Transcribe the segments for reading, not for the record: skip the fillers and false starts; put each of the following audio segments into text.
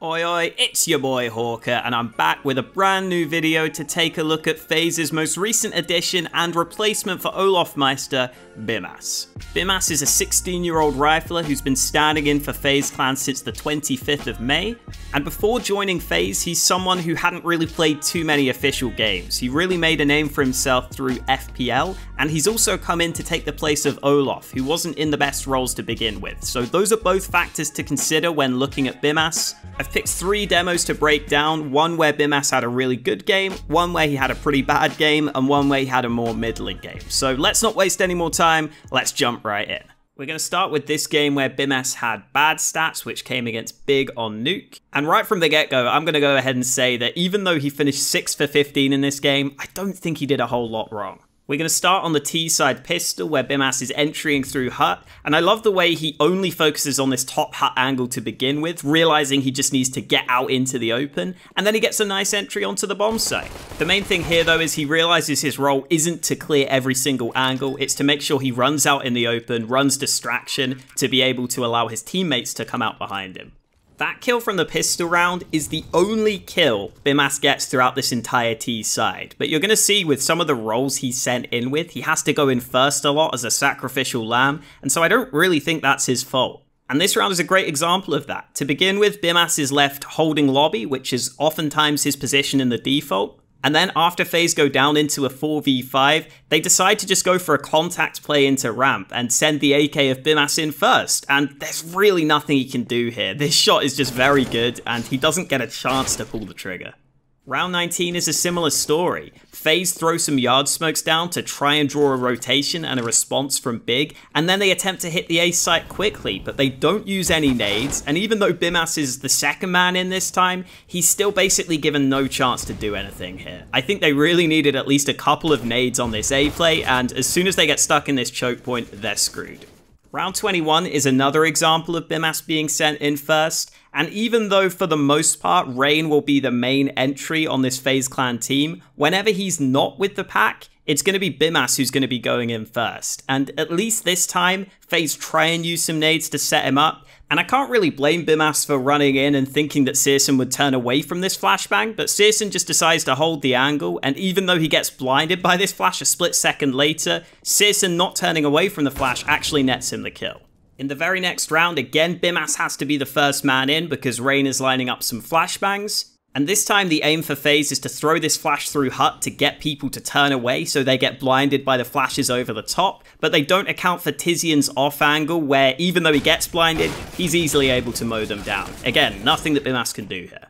Oi oi, it's your boy Hawker, and I'm back with a brand new video to take a look at FaZe's most recent addition and replacement for Olofmeister, Bymas. Bymas is a 16-year-old rifler who's been standing in for FaZe Clan since the 25th of May, and before joining FaZe, he's someone who hadn't really played too many official games. He really made a name for himself through FPL, and he's also come in to take the place of Olof, who wasn't in the best roles to begin with. So those are both factors to consider when looking at Bymas. I've picked 3 demos to break down, one where Bymas had a really good game, one where he had a pretty bad game, and one where he had a more middling game. So let's not waste any more time, let's jump right in. We're going to start with this game where Bymas had bad stats, which came against Big on Nuke. And right from the get-go, I'm going to go ahead and say that even though he finished 6 for 15 in this game, I don't think he did a whole lot wrong. We're going to start on the T-side pistol where Bymas is entering through hut, and I love the way he only focuses on this top hut angle to begin with, realizing he just needs to get out into the open, and then he gets a nice entry onto the bomb site. The main thing here though is he realizes his role isn't to clear every single angle, it's to make sure he runs out in the open, runs distraction, to be able to allow his teammates to come out behind him. That kill from the pistol round is the only kill Bymas gets throughout this entire T side, but you're going to see with some of the roles he's sent in with, he has to go in first a lot as a sacrificial lamb, and so I don't really think that's his fault. And this round is a great example of that. To begin with, Bymas is left holding lobby, which is oftentimes his position in the default. And then after FaZe go down into a 4v5, they decide to just go for a contact play into ramp and send the AK of Bymas in first. And there's really nothing he can do here. This shot is just very good and he doesn't get a chance to pull the trigger. Round 19 is a similar story. FaZe throw some yard smokes down to try and draw a rotation and a response from Big, and then they attempt to hit the A site quickly, but they don't use any nades, and even though Bymas is the second man in this time, he's still basically given no chance to do anything here. I think they really needed at least a couple of nades on this A play, and as soon as they get stuck in this choke point, they're screwed. Round 21 is another example of Bymas being sent in first, and even though for the most part Rain will be the main entry on this FaZe Clan team, whenever he's not with the pack, it's going to be Bymas who's going to be going in first. And at least this time, FaZe try and use some nades to set him up, and I can't really blame Bymas for running in and thinking that Searson would turn away from this flashbang, but Searson just decides to hold the angle, and even though he gets blinded by this flash a split second later, Searson not turning away from the flash actually nets him the kill. In the very next round, again, Bymas has to be the first man in because Rain is lining up some flashbangs. And this time the aim for FaZe is to throw this flash through hut to get people to turn away so they get blinded by the flashes over the top, but they don't account for Tizian's off angle where even though he gets blinded, he's easily able to mow them down. Again, nothing that Bymas can do here.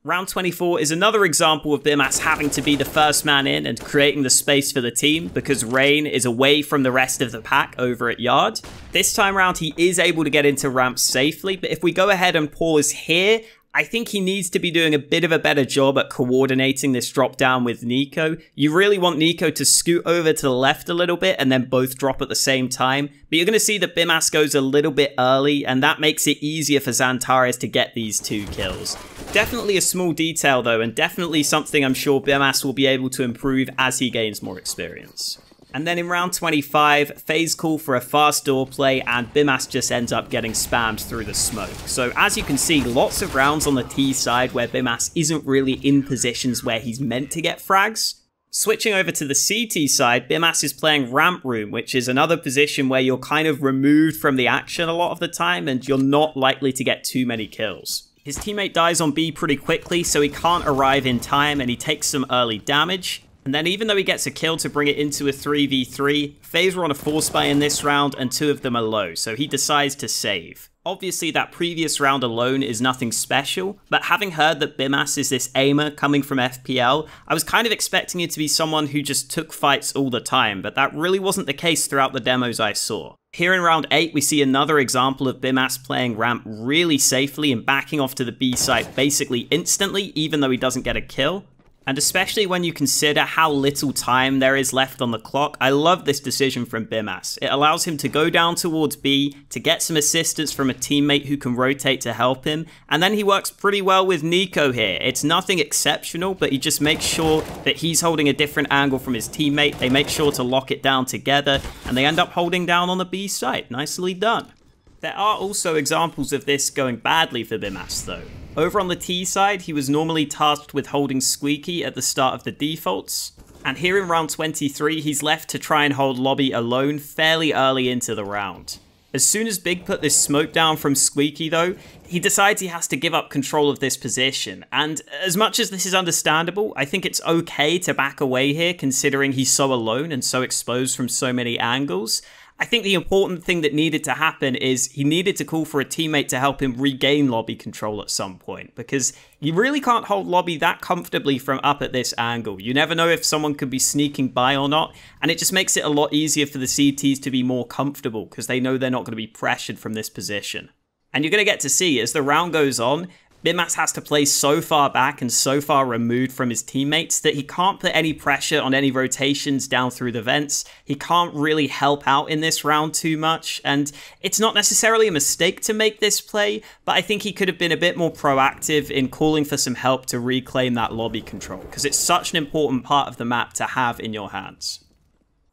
Round 24 is another example of Bymas having to be the first man in and creating the space for the team because Rain is away from the rest of the pack over at Yard. This time round he is able to get into ramp safely, but if we go ahead and pause here, I think he needs to be doing a bit of a better job at coordinating this drop down with Nico. You really want Nico to scoot over to the left a little bit and then both drop at the same time. But you're going to see that Bymas goes a little bit early and that makes it easier for Xantares to get these 2 kills. Definitely a small detail though, and definitely something I'm sure Bymas will be able to improve as he gains more experience. And then in round 25, FaZe call for a fast door play and Bymas just ends up getting spammed through the smoke. So as you can see, lots of rounds on the T side where Bymas isn't really in positions where he's meant to get frags. Switching over to the CT side, Bymas is playing ramp room, which is another position where you're kind of removed from the action a lot of the time and you're not likely to get too many kills. His teammate dies on B pretty quickly, so he can't arrive in time and he takes some early damage. And then even though he gets a kill to bring it into a 3v3, FaZe were on a 4-spy in this round and 2 of them are low, so he decides to save. Obviously that previous round alone is nothing special, but having heard that Bymas is this aimer coming from FPL, I was kind of expecting it to be someone who just took fights all the time, but that really wasn't the case throughout the demos I saw. Here in round 8 we see another example of Bymas playing ramp really safely and backing off to the B site basically instantly even though he doesn't get a kill. And especially when you consider how little time there is left on the clock, I love this decision from Bymas. It allows him to go down towards B, to get some assistance from a teammate who can rotate to help him, and then he works pretty well with Nico here. It's nothing exceptional, but he just makes sure that he's holding a different angle from his teammate. They make sure to lock it down together, and they end up holding down on the B site. Nicely done. There are also examples of this going badly for Bymas though. Over on the T side, he was normally tasked with holding Squeaky at the start of the defaults, and here in round 23, he's left to try and hold Lobby alone fairly early into the round. As soon as Big put this smoke down from Squeaky though, he decides he has to give up control of this position, and as much as this is understandable, I think it's okay to back away here considering he's so alone and so exposed from so many angles. I think the important thing that needed to happen is he needed to call for a teammate to help him regain Lobby control at some point, because you really can't hold Lobby that comfortably from up at this angle. You never know if someone could be sneaking by or not, and it just makes it a lot easier for the CTs to be more comfortable because they know they're not going to be pressured from this position. And you're going to get to see, as the round goes on, Bymas has to play so far back and so far removed from his teammates that he can't put any pressure on any rotations down through the vents. He can't really help out in this round too much, and it's not necessarily a mistake to make this play, but I think he could have been a bit more proactive in calling for some help to reclaim that lobby control, because it's such an important part of the map to have in your hands.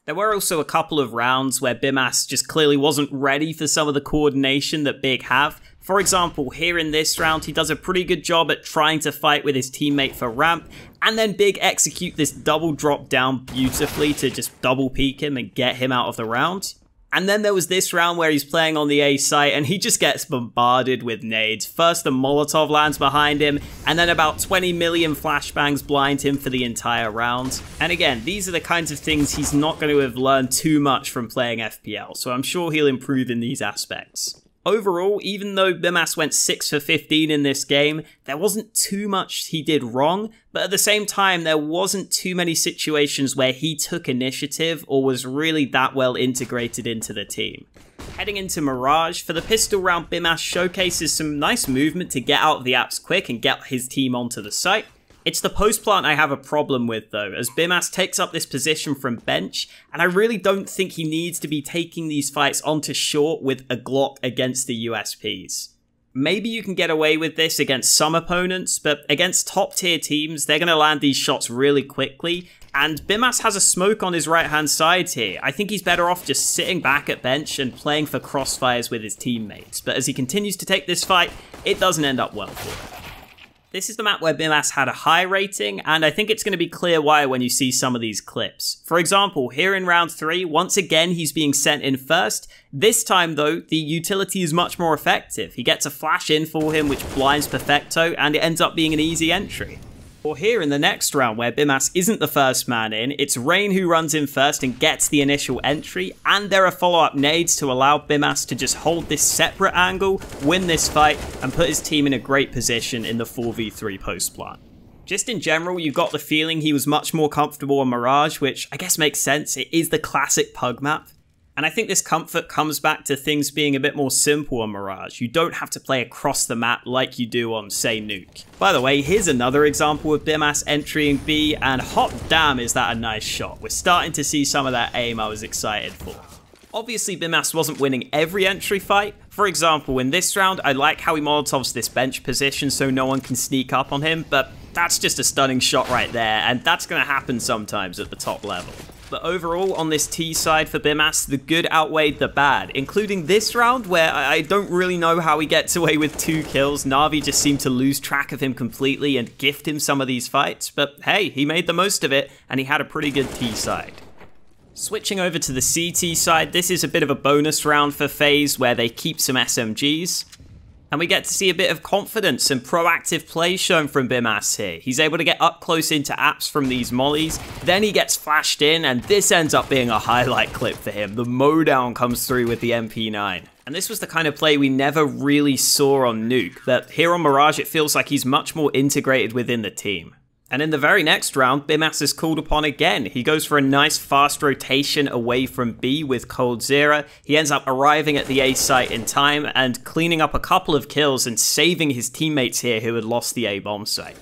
There were also a couple of rounds where Bymas just clearly wasn't ready for some of the coordination that Big have. For example, here in this round, he does a pretty good job at trying to fight with his teammate for ramp, and then Big execute this double drop down beautifully to just double peek him and get him out of the round. And then there was this round where he's playing on the A site and he just gets bombarded with nades. First the Molotov lands behind him, and then about 20 million flashbangs blind him for the entire round. And again, these are the kinds of things he's not going to have learned too much from playing FPL, so I'm sure he'll improve in these aspects. Overall, even though Bymas went 6 for 15 in this game, there wasn't too much he did wrong, but at the same time, there wasn't too many situations where he took initiative or was really that well integrated into the team. Heading into Mirage, for the pistol round, Bymas showcases some nice movement to get out of the apps quick and get his team onto the site. It's the post plant I have a problem with though, as Bymas takes up this position from bench, and I really don't think he needs to be taking these fights onto short with a Glock against the USPs. Maybe you can get away with this against some opponents, but against top tier teams, they're going to land these shots really quickly, and Bymas has a smoke on his right hand side here. I think he's better off just sitting back at bench and playing for crossfires with his teammates, but as he continues to take this fight, it doesn't end up well for him. This is the map where Bymas had a high rating, and I think it's going to be clear why when you see some of these clips. For example, here in round 3, once again he's being sent in first. This time though, the utility is much more effective. He gets a flash in for him which blinds Perfecto, and it ends up being an easy entry. Or here in the next round where Bymas isn't the first man in, it's Rain who runs in first and gets the initial entry, and there are follow-up nades to allow Bymas to just hold this separate angle, win this fight, and put his team in a great position in the 4v3 post plant. Just in general, you got the feeling he was much more comfortable on Mirage, which I guess makes sense. It is the classic pug map. And I think this comfort comes back to things being a bit more simple on Mirage. You don't have to play across the map like you do on, say, Nuke. By the way, here's another example of Bymas entering B, and hot damn is that a nice shot. We're starting to see some of that aim I was excited for. Obviously, Bymas wasn't winning every entry fight. For example, in this round, I like how he Molotovs this bench position so no one can sneak up on him, but that's just a stunning shot right there, and that's going to happen sometimes at the top level. But overall, on this T side for Bymas, the good outweighed the bad, including this round where I don't really know how he gets away with 2 kills. Na'Vi just seemed to lose track of him completely and gift him some of these fights, but hey, he made the most of it, and he had a pretty good T side. Switching over to the CT side, this is a bit of a bonus round for FaZe where they keep some SMGs. And we get to see a bit of confidence and proactive play shown from Bymas here. He's able to get up close into apps from these mollies, then he gets flashed in, and this ends up being a highlight clip for him. The mowdown comes through with the MP9. And this was the kind of play we never really saw on Nuke, but here on Mirage it feels like he's much more integrated within the team. And in the very next round, Bymas is called upon again. He goes for a nice fast rotation away from B with Coldzera. He ends up arriving at the A site in time and cleaning up a couple of kills and saving his teammates here who had lost the A bomb site.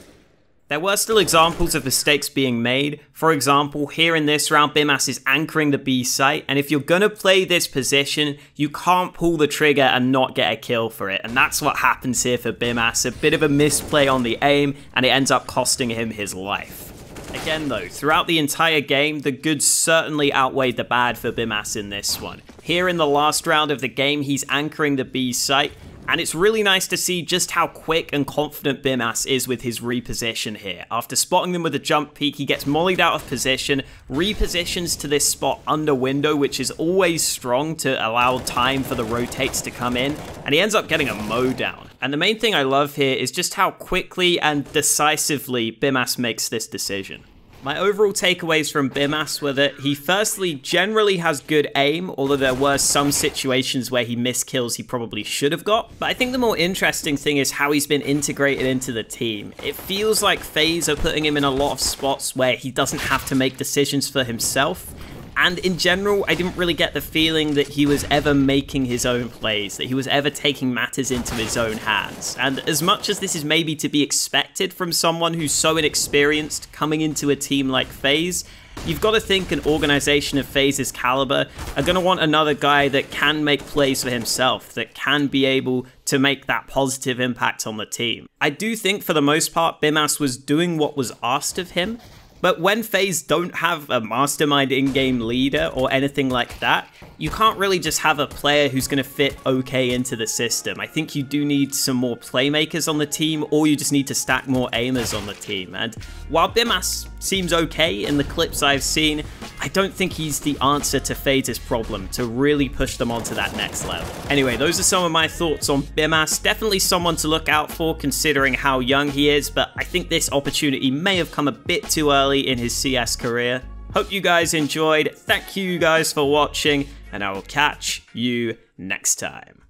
There were still examples of mistakes being made. For example, here in this round, Bymas is anchoring the B site, and if you're gonna play this position, you can't pull the trigger and not get a kill for it, and that's what happens here for Bymas. A bit of a misplay on the aim, and it ends up costing him his life. Again though, throughout the entire game, the good certainly outweighed the bad for Bymas in this one. Here in the last round of the game, he's anchoring the B site, And it's really nice to see just how quick and confident Bymas is with his reposition here. After spotting them with a jump peek, he gets mollied out of position, repositions to this spot under window, which is always strong to allow time for the rotates to come in, and he ends up getting a mow down. And the main thing I love here is just how quickly and decisively Bymas makes this decision. My overall takeaways from Bymas were that he firstly generally has good aim, although there were some situations where he missed kills he probably should have got. But I think the more interesting thing is how he's been integrated into the team. It feels like FaZe are putting him in a lot of spots where he doesn't have to make decisions for himself. And in general, I didn't really get the feeling that he was ever making his own plays, that he was ever taking matters into his own hands. And as much as this is maybe to be expected from someone who's so inexperienced coming into a team like FaZe, you've got to think an organization of FaZe's caliber are going to want another guy that can make plays for himself, that can be able to make that positive impact on the team. I do think for the most part, Bymas was doing what was asked of him. But when FaZe don't have a mastermind in-game leader or anything like that, you can't really just have a player who's going to fit okay into the system. I think you do need some more playmakers on the team, or you just need to stack more aimers on the team. And while Bymas seems okay in the clips I've seen, I don't think he's the answer to FaZe's problem to really push them onto that next level. Anyway, those are some of my thoughts on Bymas. Definitely someone to look out for considering how young he is, but I think this opportunity may have come a bit too early in his CS career. Hope you guys enjoyed. Thank you guys for watching, and I will catch you next time.